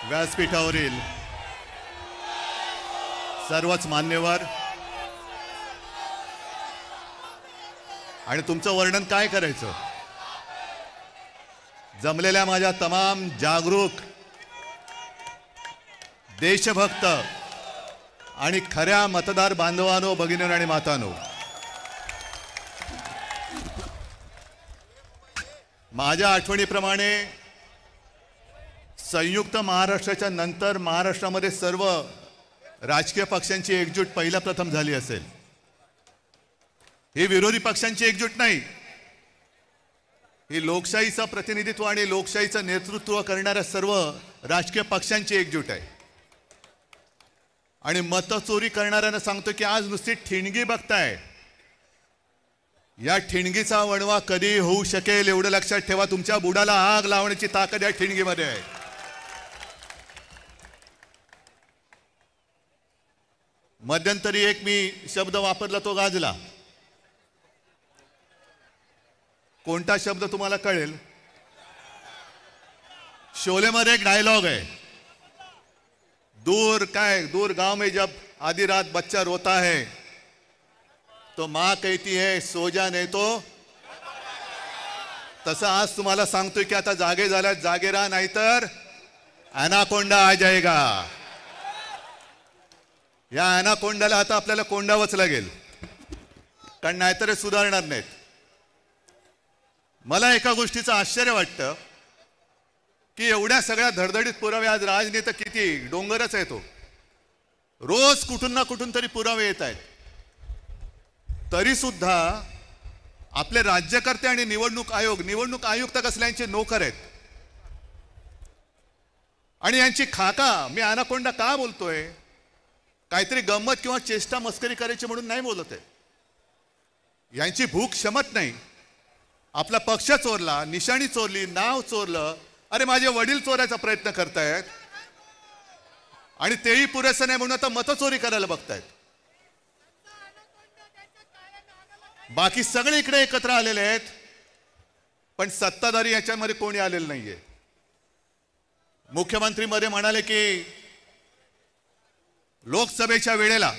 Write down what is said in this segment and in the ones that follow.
व्यासपीठावरील सर्वच मान्यवर आणि तुमचं वर्णन काय करायचं, जमलेल्या माझ्या तमाम जागरूक देशभक्त आणि खऱ्या मतदार बांधवांनो, भगिनींनो आणि मातांनो, माझ्या आठवणीप्रमाणे संयुक्त महाराष्ट्राच्या नंतर महाराष्ट्रामध्ये सर्व राजकीय पक्षांची एकजूट पहिला प्रथम झाली असेल. ही विरोधी पक्षांची एकजूट नाही, ही लोकशाहीचं प्रतिनिधित्व आणि लोकशाहीचं नेतृत्व करणाऱ्या सर्व राजकीय पक्षांची एकजूट आहे. आणि मतचोरी करणाऱ्यांना सांगतो की आज नुसती ठिणगी बघताय, या ठिणगीचा वणवा कधी होऊ शकेल एवढं लक्षात ठेवा. तुमच्या बुडाला आग लावण्याची ताकद या ठिणगीमध्ये आहे. मध्यंतरी एक मी शब्द वापरला तो गाजला. कोणता शब्द तुम्हाला कळेल? शोलेमध्ये एक डायलॉग आहे, दूर गांव में जब आधी रात बच्चा रोता है तो माँ कहती है सो जा नहीं तो. तसं आज तुम्हाला सांगतोय की आता जागे झाल्यात, जागे राहा, नाहीतर ॲनाकोंडा आ जाएगा. या ॲनाकोंडाला आता आपल्याला कोंडावंच लागेल, कारण नाहीतर हे सुधारणार नाहीत. मला एका गोष्टीचं आश्चर्य वाटतं की एवढ्या सगळ्या धडधडीत पुरावे आज राजनेता किती डोंगरच आहे तो, रोज कुठून ना कुठून तरी पुरावे येत आहेत, तरी सुद्धा आपले राज्यकर्ते आणि निवडणूक आयुक्त कसल्यांचे नोकर आहेत. आणि यांची खाका, मी ॲनाकोंडा का बोलतोय, काहीतरी गंमत किंवा चेष्टा मस्करी करायची म्हणून नाही बोलत आहे. यांची भूक क्षमत नाही. आपला पक्ष चोरला, निशाणी चोरली, नाव चोरलं, अरे माझे वडील चोरायचा प्रयत्न करतायत आणि तेही पुरेसं नाही म्हणून आता मतचोरी करायला बघतायत. बाकी सगळे इकडे एकत्र आलेले आहेत, पण सत्ताधारी याच्यामध्ये कोणी आलेलं नाहीये. मुख्यमंत्री मध्ये म्हणाले की लोकसभेच्या वेळेला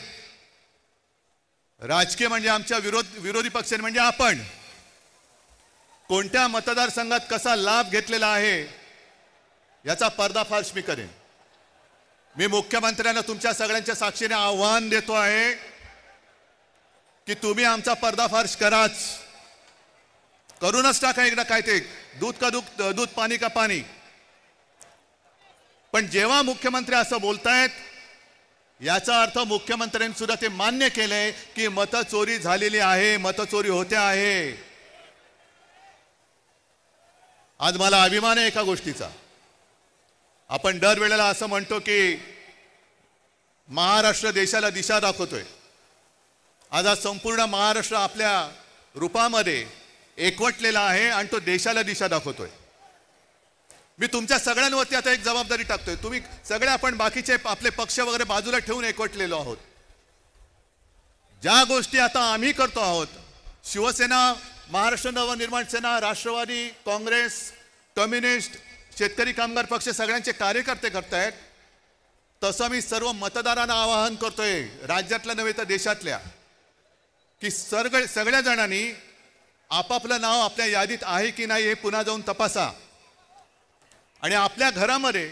राजकीय म्हणजे आमच्या विरोधी पक्ष म्हणजे आपण कोणत्या मतदारसंघात कसा लाभ घेतलेला आहे याचा पर्दाफाश मी करेन. मी मुख्यमंत्र्यांना तुमच्या सगळ्यांच्या साक्षीने आव्हान देतो आहे की तुम्ही आमचा पर्दाफाश कराच, करूनच टाका एकदा. काय ते दूध का दूध पाणी का पाणी. पण जेव्हा मुख्यमंत्री असं बोलतायत याचा अर्थ मुख्यमंत्र्यांनी सुद्धा ते मान्य केलंय की मतचोरी झालेली आहे, मतचोरी होते आहे. आज मला अभिमान आहे एका गोष्टीचा. आपण दरवेळेला असं म्हणतो की महाराष्ट्र देशाला दिशा दाखवतोय. आज संपूर्ण महाराष्ट्र आपल्या रूपामध्ये एकवटलेला आहे आणि तो देशाला दिशा दाखवतोय. मी तुमच्या सगळ्यांवरती आता एक जबाबदारी टाकतोय. तुम्ही सगळे आपण बाकीचे आपले पक्ष वगैरे बाजूला ठेवून एकवटलेलो आहोत. ज्या गोष्टी आता आम्ही करतो आहोत, शिवसेना, महाराष्ट्र नवनिर्माण सेना, राष्ट्रवादी काँग्रेस, कम्युनिस्ट, शेतकरी कामगार पक्ष सगळ्यांचे कार्यकर्ते करतायत, तसं मी सर्व मतदारांना आवाहन करतोय, राज्यातल्या नव्हे तर देशातल्या, की सगळ्या जणांनी आपापलं नाव आपल्या यादीत आहे की नाही हे पुन्हा जाऊन तपासा. आणि आपल्या घरामध्ये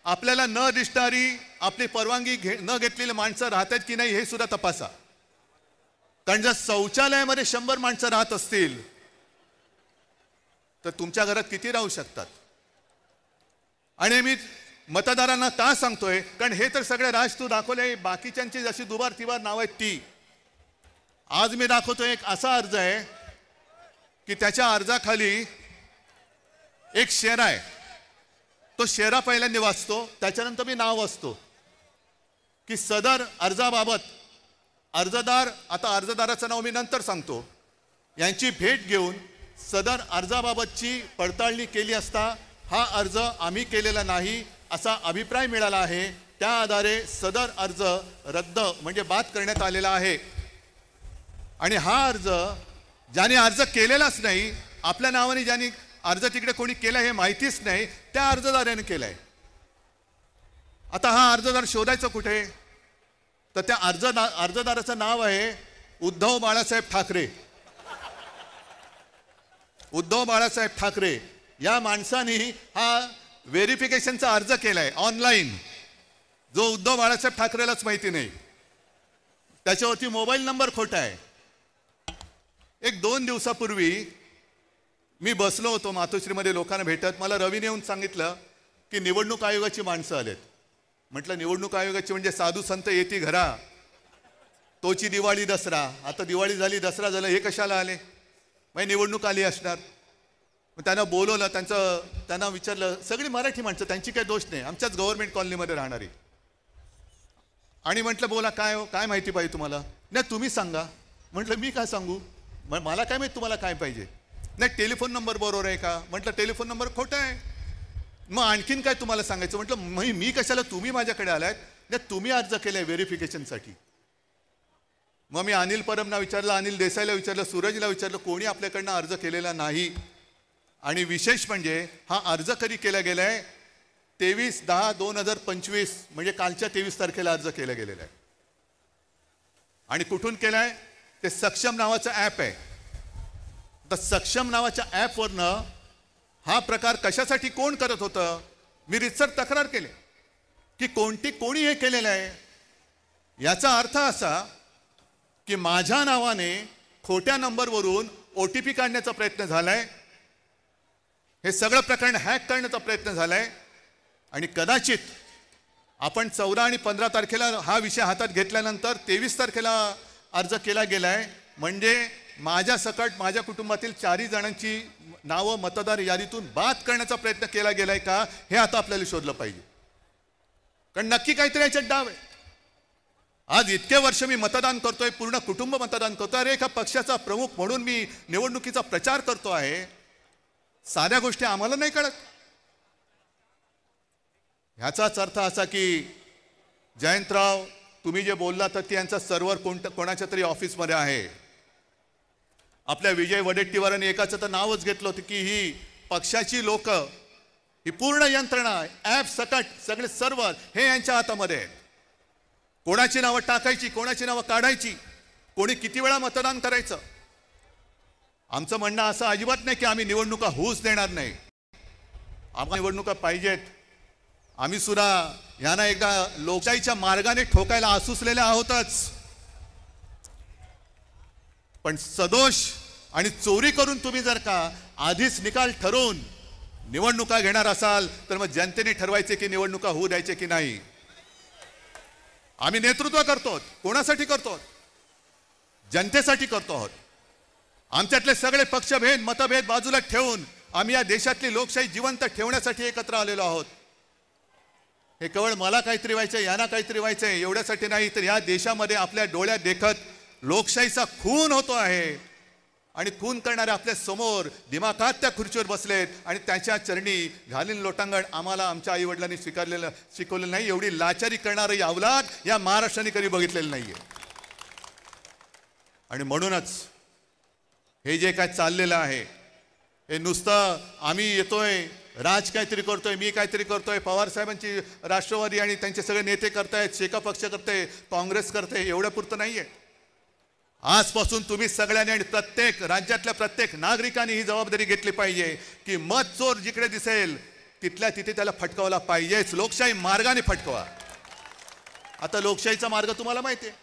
आपल्याला न दिसणारी, आपली परवानगी न घेतलेली माणसं राहतात की नाही हे सुद्धा तपासा. कारण जर शौचालयामध्ये 100 माणसं राहत असतील तर तुमच्या घरात किती राहू शकतात. आणि मी मतदारांना का सांगतोय, कारण हे तर सगळे राज तू दाखवले, बाकीच्यांची जशी दुबार तिबार नाव आहेत ती. आज मी दाखवतोय एक असा अर्ज आहे की त्याच्या अर्जाखाली एक शेरा आहे. तो शेरा पहिल्यांदा वाचतो, त्याच्यानंतर मी नाव वाचतो की सदर अर्जाबाबत अर्जदार, आता अर्जदाराचं नाव मी नंतर सांगतो, यांची भेट घेऊन सदर अर्जाबाबतची पडताळणी केली असता हा अर्ज आम्ही केलेला नाही असा अभिप्राय मिळाला आहे. त्या आधारे सदर अर्ज रद्द म्हणजे बाद करण्यात आलेला आहे. आणि हा अर्ज ज्याने अर्ज केलेलाच नाही, आपल्या नावाने ज्याने अर्ज तिकडे कोणी केला हे माहितीच नाही, त्या अर्जदाराने केलाय. आता हा अर्जदार शोधायचं कुठे? तर त्या अर्जदाराचं नाव आहे उद्धव बाळासाहेब ठाकरे. उद्धव बाळासाहेब ठाकरे या माणसाने हा व्हेरिफिकेशनचा अर्ज केलाय ऑनलाईन, जो उद्धव बाळासाहेब ठाकरेलाच माहिती नाही. त्याच्यावरती मोबाईल नंबर खोटा आहे. 1-2 दिवसापूर्वी मी बसलो होतो मातोश्रीमध्ये लोकांना भेटत. मला रवीने येऊन सांगितलं की निवडणूक आयोगाची माणसं आलेत. म्हटलं निवडणूक आयोगाची म्हणजे साधू संत येती घरा, तोची दिवाळी दसरा. आता दिवाळी झाली, दसरा झाला, हे कशाला आले? मग निवडणूक आली असणार. मग त्यांना बोलवलं, त्यांना विचारलं. सगळी मराठी माणसं, त्यांची काही दोष नाही, आमच्याच गव्हर्नमेंट कॉलनीमध्ये राहणारी. आणि म्हटलं बोला, काय हो, काय माहिती पाहिजे तुम्हाला? नाही तुम्ही सांगा. म्हटलं मी काय सांगू, मला काय माहिती तुम्हाला काय पाहिजे? नाही टेलिफोन नंबर बरोबर आहे का? म्हटलं टेलिफोन नंबर खोटा आहे. मग आणखीन काय तुम्हाला सांगायचं? म्हटलं मी कशाला, तुम्ही माझ्याकडे आलात. नाही तुम्ही अर्ज केलाय व्हेरिफिकेशनसाठी. मग मी अनिल परबना विचारलं, अनिल देसाईला विचारलं, सूरजला विचारलं, कोणी आपल्याकडनं अर्ज केलेला नाही. आणि विशेष म्हणजे हा अर्ज कधी केला गेलाय? 23/10/2025 म्हणजे कालच्या 23 तारखेला अर्ज केला गेलेला आहे. आणि कुठून केलाय? ते सक्षम नावाचं ॲप आहे. तर सक्षम नावाच्या ॲपवरनं हा प्रकार कशासाठी कोण करत होतं? मी रितसर तक्रार केली की कोणी हे केलेलं आहे. याचा अर्थ असा की माझ्या नावाने खोट्या नंबरवरून OTP काढण्याचा प्रयत्न झालाय. हे सगळं प्रकरण हॅक करण्याचा प्रयत्न झालाय. आणि कदाचित आपण 14 आणि 15 तारखेला हा विषय हातात घेतल्यानंतर 23 तारखेला अर्ज केला गेलाय. म्हणजे माझ्या सकट माझ्या कुटुंबातील 4 जणांची नावं मतदार यादीतून बाद करण्याचा प्रयत्न केला गेलाय का, हे आता आपल्याला शोधलं पाहिजे. कारण नक्की काहीतरी याच्यात डाव आहे. आज इतके वर्ष मी मतदान करतोय, पूर्ण कुटुंब मतदान करतोय. अरे एका पक्षाचा प्रमुख म्हणून मी निवडणुकीचा प्रचार करतो आहे. साध्या गोष्टी आम्हाला नाही कळत. ह्याचाच अर्थ असा की जयंतराव, तुम्ही जे बोलला तर त्यांचा सर्व्हर कोणाच्या तरी ऑफिसमध्ये आहे. आपल्या विजय वडेट्टीवारांनी एकाचं तर नावच घेतलं होतं की ही पक्षाची लोक, ही पूर्ण यंत्रणा, ॲप सकट सगळे सर्व्हर हे यांच्या हातामध्ये आहेत. कोणाची नावं टाकायची, कोणाची नावं काढायची, कोणी किती वेळा मतदान करायचं. आमचं म्हणणं असं अजिबात नाही की आम्ही निवडणुका होऊच देणार नाही. आम्हाला निवडणुका पाहिजेत. आम्ही सुद्धा यांना एकदा लोकशाहीच्या मार्गाने ठोकायला आसुसलेले आहोतच. पण सदोष आणि चोरी करून तुम्ही जर का आधीच निकाल ठरवून निवडणुका घेणार असाल तर मग जनतेने ठरवायचे की निवडणुका होऊ द्यायचे की नाही. आम्ही नेतृत्व करतो. कोणासाठी करतो? जनतेसाठी करतो आहोत. आमच्यातले सगळे पक्षभेद मतभेद बाजूला ठेवून आम्ही या देशातली लोकशाही जिवंत ठेवण्यासाठी एकत्र आलेलो आहोत. हे केवळ मला काहीतरी व्हायचंय, यांना काहीतरी व्हायचंय एवढ्यासाठी नाही, तर या देशामध्ये आपल्या डोळ्यात देखत लोकशाहीचा खून होतो आहे. आणि खून करणारे आपल्या समोर दिमाखात त्या खुर्चीवर बसलेत आणि त्याच्या चरणी घालीन लोटांगण आम्हाला आमच्या आईवडिलांनी शिकवलेलं नाही. एवढी लाचारी करणारी अवलाद या महाराष्ट्राने कधी बघितलेलं नाहीये. आणि म्हणूनच हे जे काय चाललेलं आहे, हे नुसतं आम्ही येतोय, राज काहीतरी करतोय, मी काहीतरी करतोय, पवार साहेबांची राष्ट्रवादी आणि त्यांचे सगळे नेते करतायत, शेका पक्ष करते, काँग्रेस करते, एवढ्या पुरतं नाहीये. आजपासून तुम्ही सगळ्यांनी आणि प्रत्येक राज्यातल्या प्रत्येक नागरिकांनी ही जबाबदारी घेतली पाहिजे की मत चोर जिकडे दिसेल तिथल्या तिथे त्याला फटकावला पाहिजेच. लोकशाही मार्गाने फटकवा. आता लोकशाहीचा मार्ग तुम्हाला माहिती आहे.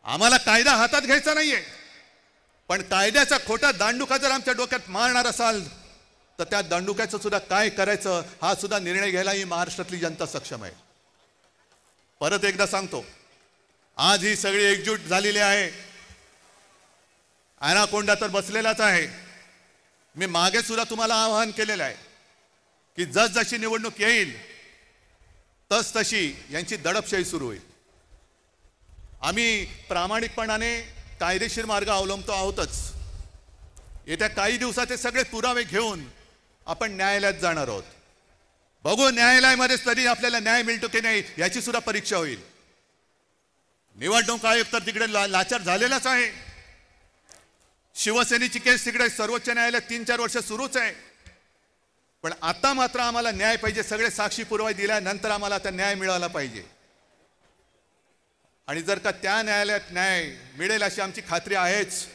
आम्हाला कायदा हातात घ्यायचा नाहीये, पण कायद्याचा खोटा दांडुका जर आमच्या डोक्यात मारणार असाल तर त्या दांडुक्याचं सुद्धा काय करायचं हा सुद्धा निर्णय घ्यायला ही महाराष्ट्रातली जनता सक्षम आहे. परत एकदा सांगतो, आज ही सगळी एकजूट झालेली आहे. ॲनाकोंडा तर बसलेलाच आहे. मी मागे सुद्धा तुम्हाला आवाहन केलेलं आहे की जसजशी निवडणूक येईल तस तशी यांची दडपशाही सुरू होईल. आम्ही प्रामाणिकपणाने कायदेशीर मार्ग अवलंबतो आहोतच. येत्या काही दिवसात हे सगळे पुरावे घेऊन आपण न्यायालयात जाणार आहोत. बघू न्यायालयामध्ये तरी आपल्याला न्याय मिळतो की नाही याची सुद्धा परीक्षा होईल. निवडणूक आयोग तर तिकडे लाचार झालेलाच आहे. शिवसेनेची केस तिकडे सर्वोच्च न्यायालयात 3-4 वर्ष सुरूच आहे. पण आता मात्र आम्हाला न्याय पाहिजे. सगळे साक्षी पुरावा दिल्यानंतर आम्हाला आता न्याय मिळाला पाहिजे. आणि जर का त्या न्यायालयात न्याय मिळेल अशी आमची खात्री आहेच,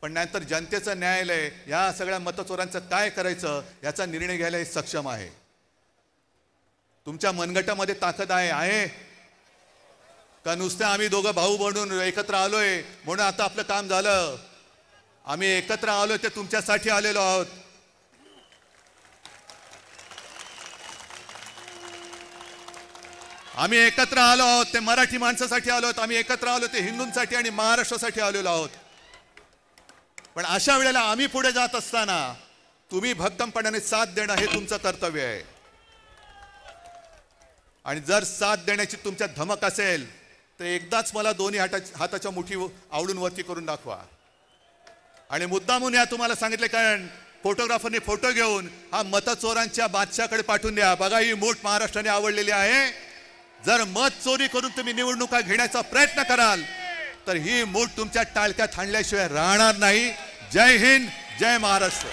पण नंतर जनतेचं न्यायालय या सगळ्या मतचोरांचं काय करायचं याचा निर्णय घ्यायला हे सक्षम आहे. तुमच्या मनगटामध्ये ताकद आहे का नुसतं आम्ही दोघं भाऊ बनून एकत्र आलोय म्हणून आता आपलं काम झालं? आम्ही एकत्र आलोय ते तुमच्यासाठी आलेलो आहोत. आम्ही एकत्र आलो आहोत ते मराठी माणसासाठी आलो आहोत. आम्ही एकत्र आलो ते हिंदूंसाठी आणि महाराष्ट्रासाठी आलेलो आहोत. पण अशा वेळेला आम्ही पुढे जात असताना तुम्ही भक्कमपणाने साथ देणं हे तुमचं कर्तव्य आहे. आणि जर साथ देण्याची तुमच्या धमक असेल तर एकदाच मला दोन्ही हाताच्या मुठी आवडून वरती करून दाखवा. आणि मुद्दामून या तुम्हाला सांगितले, कारण फोटोग्राफरने फोटो घेऊन हा मतचोरांच्या बादशाकडे पाठवून द्या. बघा ही मूठ महाराष्ट्राने आवडलेली आहे. जर मत चोरी करून तुम्ही निवडणुका घेण्याचा प्रयत्न कराल तर ही मूठ तुमच्या टाळक्यात हाणल्याशिवाय राहणार नाही. जय हिंद, जय महाराष्ट्र.